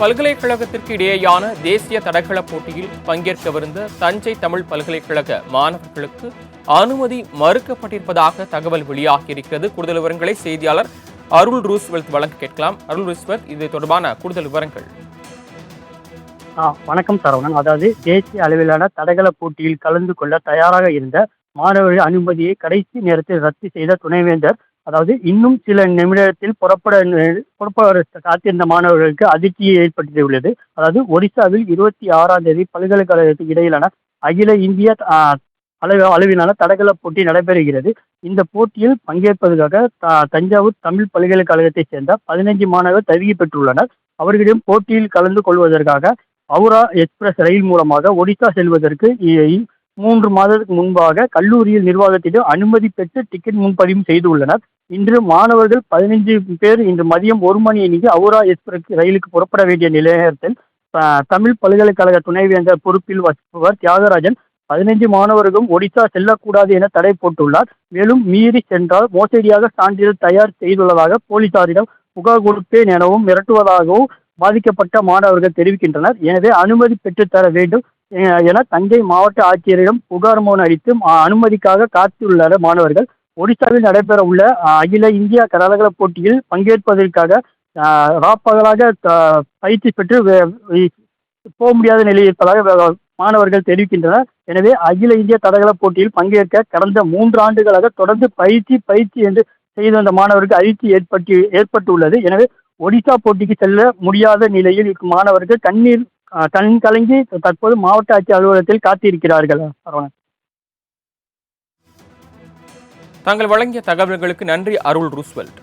பல்கலைக்கழகத்திற்கு இடையேயான தேசிய தடகள போட்டியில் பங்கேற்கவிருந்த தஞ்சை தமிழ் பல்கலைக்கழக மாணவர்களுக்கு அனுமதி மறுக்கப்பட்டிருப்பதாக தகவல் வெளியாகியிருக்கிறது. கூடுதல் விவரங்களை செய்தியாளர் அருள் ரூஸ்வெல்த் வழங்க கேட்கலாம். அருள் ரூஸ்வெல்த், இது தொடர்பான கூடுதல் விவரங்கள். வணக்கம் சரவணன். அதாவது தேசிய அளவிலான தடகள போட்டியில் கலந்து கொள்ள தயாராக இருந்த மாணவர்கள் அனுமதியை கடைசி நேரத்தில் ரத்து செய்த துணைவேந்தர், அதாவது இன்னும் சில நிமிடத்தில் புறப்பட காத்திருந்த மாணவர்களுக்கு அதிர்ச்சியை ஏற்படுத்தியுள்ளது. அதாவது ஒடிசாவில் 26ஆம் தேதி பல்கலைக்கழகத்துக்கு இடையிலான அகில இந்திய அளவிலான தடகள போட்டி நடைபெறுகிறது. இந்த போட்டியில் பங்கேற்பதற்காக தஞ்சாவூர் தமிழ் பல்கலைக்கழகத்தைச் சேர்ந்த 15 மாணவர்கள் தகுதி பெற்றுள்ளனர். அவர்களிடம் போட்டியில் கலந்து கொள்வதற்காக ஹவுரா எக்ஸ்பிரஸ் ரயில் மூலமாக ஒடிசா செல்வதற்கு 3 மாதத்துக்கு முன்பாக கல்லூரியில் நிர்வாகத்திடம் அனுமதி பெற்று டிக்கெட் முன்பதிவு செய்துள்ளனர். இன்று மாணவர்கள் 15 பேர் இன்று மதியம் 1 மணி அன்னைக்கு ஹவுரா எக்ஸ்பிரஸ் ரயிலுக்கு புறப்பட வேண்டிய நேரத்தில் தமிழ் பல்கலைக்கழக துணைவேந்தர் பொறுப்பில் வசிப்பவர் தியாகராஜன் 15 மாணவர்களும் ஒடிசா செல்லக்கூடாது என தடை போட்டுள்ளார். மேலும் மீறி சென்றால் மோசடியாக சான்றிதழ் தயார் செய்துள்ளதாக போலீசாரிடம் புகார் கொடுப்பேன் எனவும் மிரட்டுவதாகவும் பாதிக்கப்பட்ட மாணவர்கள் தெரிவிக்கின்றனர். எனவே அனுமதி பெற்றுத்தர வேண்டும் என தஞ்சை மாவட்ட ஆட்சியரிடம் புகார் மனு அளித்து அனுமதிக்காக காத்துள்ள மாணவர்கள் ஒடிசாவில் நடைபெற உள்ள அகில இந்திய தடகள போட்டியில் பங்கேற்பதற்காக ராப்பகலாக பயிற்சி பெற்று போக முடியாத நிலையில் இருப்பதாக மாணவர்கள் தெரிவிக்கின்றனர். எனவே அகில இந்திய தடகள போட்டியில் பங்கேற்க கடந்த 3 ஆண்டுகளாக தொடர்ந்து பயிற்சி என்று செய்து வந்த மாணவருக்கு அதிர்ச்சி ஏற்பட்டுள்ளது. எனவே ஒடிசா போட்டிக்கு செல்ல முடியாத நிலையில் இருக்கும் மாணவர்கள் கண் கலங்கி தற்போது மாவட்ட ஆட்சியர் அலுவலகத்தில் காத்திருக்கிறார்கள். தாங்கள் வழங்கிய தகவல்களுக்கு நன்றி அருள் ரூஸ்வெல்ட்.